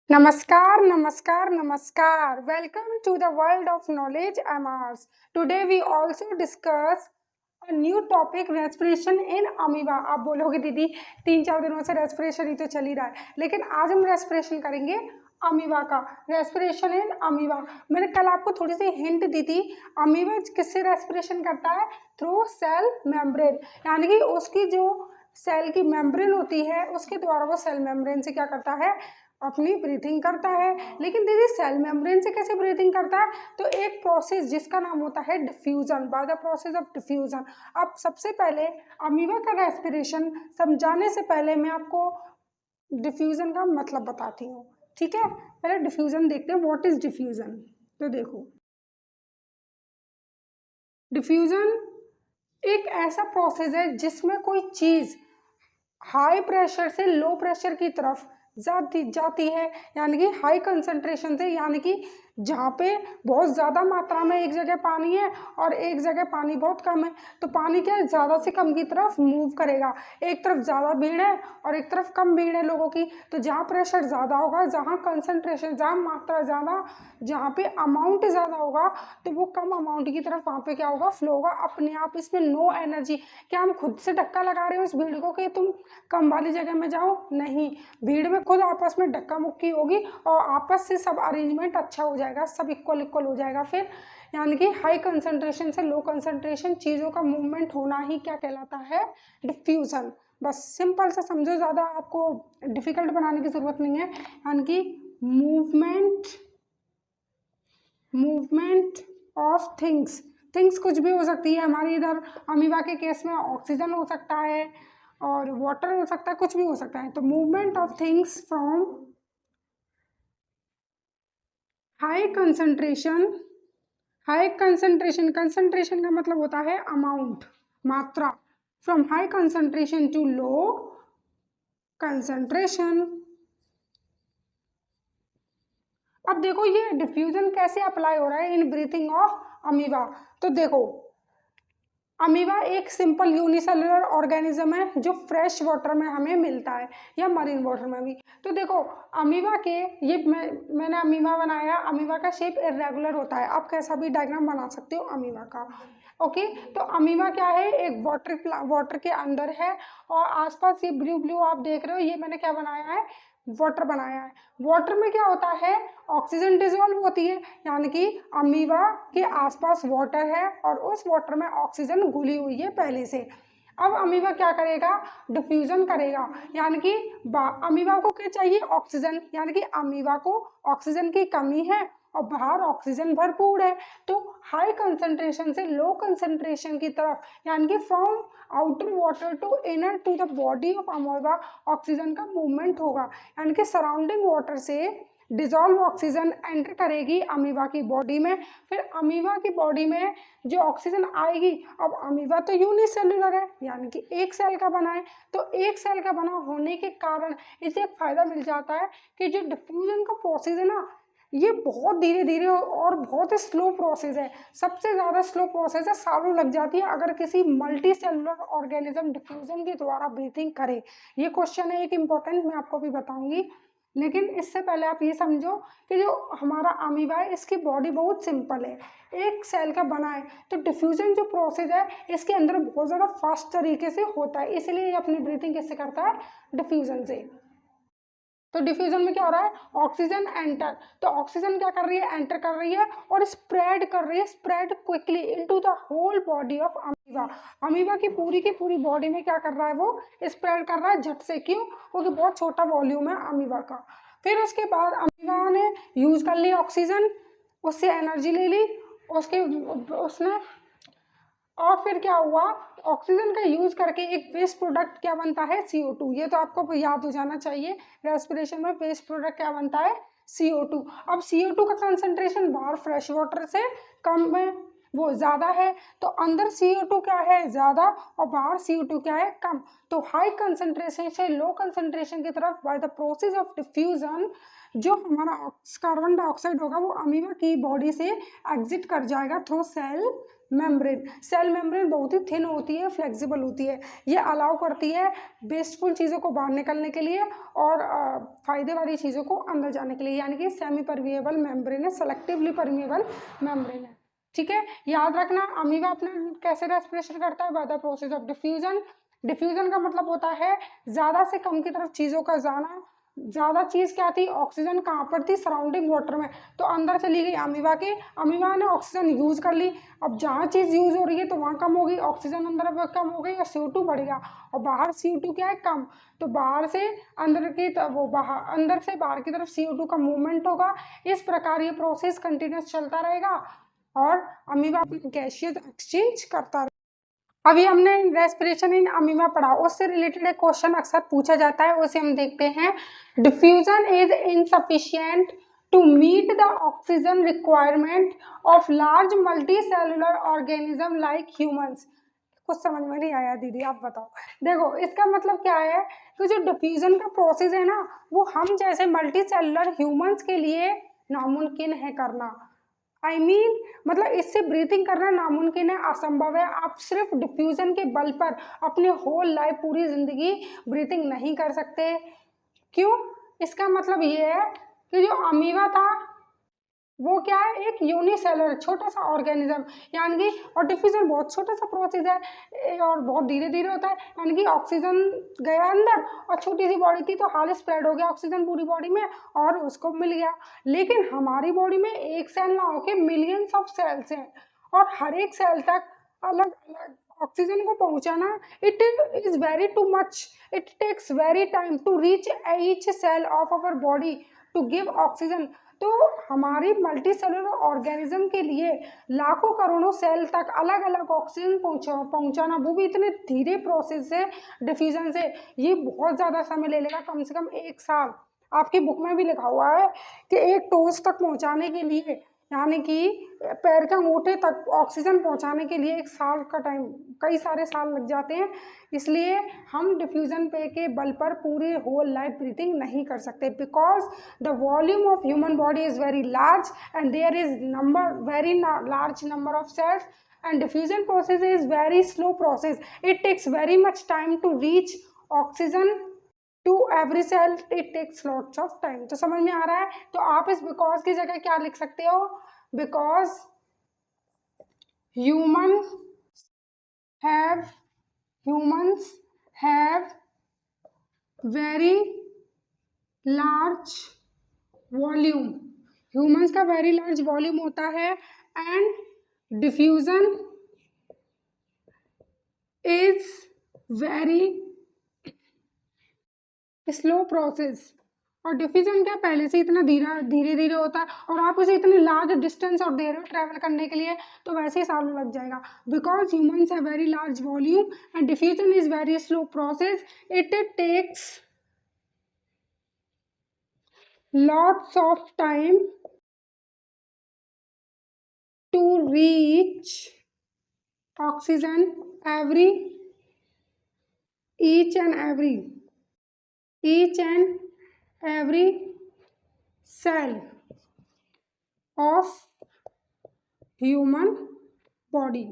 Namaskar, namaskar, namaskar. Welcome to the world of knowledge. I'm Ars. Today we also discuss a new topic respiration in amoeba. आप बोलोगे दीदी 3-4 दिनों से respiration ही तो चल ही रहा है, लेकिन आज हम रेस्पिरेशन करेंगे अमीबा का। रेस्पिरेशन इन अमीबा, मैंने कल आपको थोड़ी सी हिंट दी थी। अमीबा किससे रेस्पिरेशन करता है? थ्रू सेल मेम्ब्रेन, यानी कि उसकी जो सेल की मेम्ब्रेन होती है उसके द्वारा वो सेल मेम्ब्रेन से क्या करता है? अपनी ब्रीथिंग करता है। लेकिन दीदी सेल मेम्ब्रेन से कैसे ब्रीथिंग करता है? तो एक प्रोसेस जिसका नाम होता है diffusion, by the process of diffusion. अब सबसे पहले अमीबा का रेस्पिरेशन समझाने से पहले मैं आपको डिफ्यूजन का मतलब बताती हूँ, ठीक है? पहले डिफ्यूजन देखते हैं, व्हाट इज डिफ्यूजन। तो देखो, डिफ्यूजन एक ऐसा प्रोसेस है जिसमें कोई चीज़ हाई प्रेशर से लो प्रेशर की तरफ जाती है, यानी कि हाई कंसंट्रेशन से, यानी कि जहाँ पे बहुत ज़्यादा मात्रा में एक जगह पानी है और एक जगह पानी बहुत कम है, तो पानी क्या है, ज़्यादा से कम की तरफ मूव करेगा। एक तरफ ज़्यादा भीड़ है और एक तरफ कम भीड़ है लोगों की, तो जहाँ प्रेशर ज़्यादा होगा, जहाँ कंसंट्रेशन, जहाँ मात्रा ज़्यादा, जहाँ पे अमाउंट ज़्यादा होगा, तो वो कम अमाउंट की तरफ वहाँ पे क्या होगा, फ्लो होगा अपने आप। इसमें नो एनर्जी। क्या हम खुद से धक्का लगा रहे हो उस भीड़ को कि तुम कम वाली जगह में जाओ? नहीं, भीड़ में खुद आपस में धक्का मुक्की होगी और आपस से सब अरेंजमेंट अच्छा हो जाएगा, सब इक्वल इक्वल हो जाएगा फिर। यानी कि हाई कंसंट्रेशन से लो कंसंट्रेशन चीज़ों का मूवमेंट होना ही क्या कहलाता है? डिफ्यूजन। बस सिंपल से समझो, ज़्यादा आपको डिफिकल्ट बनाने की ज़रूरत नहीं है। यानी कि movement movement of things. Things कुछ भी हो सकती है हमारी इधर अमीबा के केस में, ऑक्सीजन हो सकता है और वाटर हो सकता है, कुछ भी हो सकता है। तो movement of things from high concentration. High concentration, concentration का मतलब होता है अमाउंट, मात्रा। From high concentration to low concentration. अब देखो ये डिफ्यूजन कैसे अप्लाई हो रहा है इन ब्रीथिंग ऑफ अमीबा। तो देखो, अमीबा एक सिंपल यूनिसेलुलर ऑर्गेनिज्म है जो फ्रेश वाटर में हमें मिलता है या मरीन वाटर में भी। तो देखो, अमीबा के ये मैंने अमीबा बनाया। अमीबा का शेप इरेगुलर होता है, आप कैसा भी डायग्राम बना सकते हो अमीबा का। ओके, तो अमीबा क्या है, एक वाटर के अंदर है और आसपास ये ब्लू ब्लू आप देख रहे हो, ये मैंने क्या बनाया है, वाटर बनाया है। वाटर में क्या होता है, ऑक्सीजन डिजोल्व होती है, यानी कि अमीबा के आसपास वाटर है और उस वाटर में ऑक्सीजन घुली हुई है पहले से। अब अमीबा क्या करेगा, डिफ्यूजन करेगा, यानी कि अमीबा को क्या चाहिए, ऑक्सीजन, यानी कि अमीबा को ऑक्सीजन की कमी है और बाहर ऑक्सीजन भरपूर है। तो हाई कंसंट्रेशन से लो कंसंट्रेशन की तरफ, यानी कि from outer water to inner to the body of amoeba oxygen का मूवमेंट होगा, यानी कि सराउंडिंग वाटर से डिजॉल्व ऑक्सीजन एंटर करेगी अमीबा की बॉडी में। फिर अमीबा की बॉडी में जो ऑक्सीजन आएगी, अब अमीबा तो यूनिसेलुलर है, यानी कि एक सेल का बना है, तो एक सेल का बना होने के कारण इसे एक फायदा मिल जाता है कि जो डिफ्यूजन का प्रोसेस है ना, ये बहुत धीरे धीरे और बहुत ही स्लो प्रोसेस है। सबसे ज़्यादा स्लो प्रोसेस है, सालों लग जाती है अगर किसी मल्टी सेलुलर ऑर्गेनिज्म डिफ्यूजन के द्वारा ब्रीथिंग करे। ये क्वेश्चन है एक इम्पॉर्टेंट, मैं आपको भी बताऊंगी। लेकिन इससे पहले आप ये समझो कि जो हमारा अमीबा है इसकी बॉडी बहुत सिंपल है, एक सेल का बना है। तो डिफ्यूजन जो प्रोसेस है इसके अंदर बहुत ज़्यादा फास्ट तरीके से होता है, इसलिए ये अपनी ब्रीथिंग किससे करता है, डिफ्यूजन से। तो डिफ्यूजन में क्या हो रहा है, ऑक्सीजन एंटर, तो ऑक्सीजन क्या कर रही है, एंटर कर रही है और स्प्रेड कर रही है, spread quickly into the whole body of amoeba. Amoeba की पूरी बॉडी में क्या कर रहा है, वो स्प्रेड कर रहा है झट से। क्यों? क्योंकि बहुत छोटा वॉल्यूम है अमीबा का। फिर उसके बाद अमीबा ने यूज कर ली ऑक्सीजन, उससे एनर्जी ले ली, उसके उसने, और फिर क्या हुआ, ऑक्सीजन का यूज करके एक वेस्ट प्रोडक्ट क्या बनता है, CO2। ये तो आपको याद हो जाना चाहिए, रेस्पिरेशन में वेस्ट प्रोडक्ट क्या बनता है, CO2। अब CO2 का कंसंट्रेशन बाहर फ्रेश वाटर से कम है, वो ज़्यादा है, तो अंदर CO2 क्या है, ज़्यादा, और बाहर CO2 क्या है, कम। तो हाई कंसंट्रेशन से लो कंसंट्रेशन की तरफ by the process of diffusion जो हमारा कार्बन डाइऑक्साइड होगा वो अमीबा की बॉडी से एग्जिट कर जाएगा through cell membrane, cell membrane बहुत ही थिन होती है, फ्लेक्सिबल होती है, ये अलाउ करती है वेस्टफुल चीज़ों को बाहर निकलने के लिए और फायदे वाली चीज़ों को अंदर जाने के लिए, यानी कि सेमी परमिएबल मेम्ब्रेन है, सेलेक्टिवली परमिएबल मेम्ब्रेन है। ठीक है, याद रखना अमीबा अपना कैसे रेस्पिरेशन करता है, by the process of diffusion. Diffusion का मतलब होता है ज़्यादा से कम की तरफ चीज़ों का जाना। ज़्यादा चीज़ क्या थी, ऑक्सीजन कहाँ पर थी, सराउंडिंग वाटर में, तो अंदर चली गई अमीबा के, अमीबा ने ऑक्सीजन यूज़ कर ली। अब जहाँ चीज़ यूज़ हो रही है तो वहाँ कम होगी, ऑक्सीजन अंदर कम हो गई और CO2 बढ़ गया, और बाहर CO2 क्या है, कम, तो बाहर से अंदर की वो बाहर, अंदर से बाहर की तरफ CO2 का मूवमेंट होगा। इस प्रकार ये प्रोसेस कंटिन्यूस चलता रहेगा और अमीबा अपनी गैसियस एक्सचेंज करता रहेगा। अभी हमने रेस्पिरेशन इन अमीबा पढ़ा, उससे रिलेटेड एक क्वेश्चन अक्सर पूछा जाता है, उसे हम देखते हैं। Diffusion is insufficient to meet the oxygen requirement of large multi cellular organism like humans. कुछ समझ में नहीं आया दीदी, आप बताओ। देखो इसका मतलब क्या है कि जो डिफ्यूजन का प्रोसेस है ना, वो हम जैसे मल्टी सेलुलर ह्यूमंस के लिए नामुमकिन है करना। मतलब इससे ब्रीथिंग करना नामुमकिन है, असंभव है। आप सिर्फ डिफ्यूजन के बल पर अपने होल लाइफ, पूरी जिंदगी ब्रीथिंग नहीं कर सकते। क्यों? इसका मतलब ये है कि जो अमीबा था वो क्या है, एक यूनिसेलुलर छोटा सा ऑर्गेनिज्म, यानी कि, और डिफ्यूजन बहुत छोटा सा प्रोसेस है और बहुत धीरे धीरे होता है, यानी कि ऑक्सीजन गया अंदर और छोटी सी बॉडी थी तो हाल स्प्रेड हो गया ऑक्सीजन पूरी बॉडी में और उसको मिल गया। लेकिन हमारी बॉडी में एक सेल ना होके मिलियंस ऑफ सेल्स हैं और हर एक सेल तक अलग अलग ऑक्सीजन को पहुंचाना, it is very too much, it takes very time to reach each cell of our body to give oxygen. तो हमारी मल्टी सेलुलर ऑर्गेनिज्म के लिए लाखों करोड़ों सेल तक अलग अलग ऑक्सीजन पहुंचाना, वो भी इतने धीरे प्रोसेस से, डिफ्यूजन से, ये बहुत ज़्यादा समय ले लेगा, कम से कम 1 साल। आपकी बुक में भी लिखा हुआ है कि एक टोस्ट तक पहुंचाने के लिए, यानी कि पैर के अंगूठे तक ऑक्सीजन पहुंचाने के लिए 1 साल का टाइम, कई सारे साल लग जाते हैं। इसलिए हम डिफ्यूजन पे के बल पर पूरी होल लाइफ ब्रीथिंग नहीं कर सकते, because the volume of human body is very large and there is very large number of cells and diffusion process is very slow process. It takes very much time to reach oxygen to every cell. It takes lots of time. तो समझ में आ रहा है? तो आप इस because की जगह क्या लिख सकते हो? Because humans have very large volume. Humans का वेरी लार्ज वॉल्यूम होता है and diffusion is very slow process. और डिफ्यूजन क्या पहले से इतना धीरे धीरे होता है और आप उसे इतने लार्ज डिस्टेंस और देर में ट्रैवल करने के लिए तो वैसे ही सालों लग जाएगा। Because humans have very large volume and diffusion is very slow process, it takes lots of time to reach oxygen each and every cell of human body.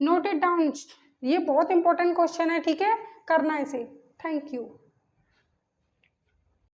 Note it down, ये बहुत इंपॉर्टेंट क्वेश्चन है, ठीक है, करना इसे। Thank you.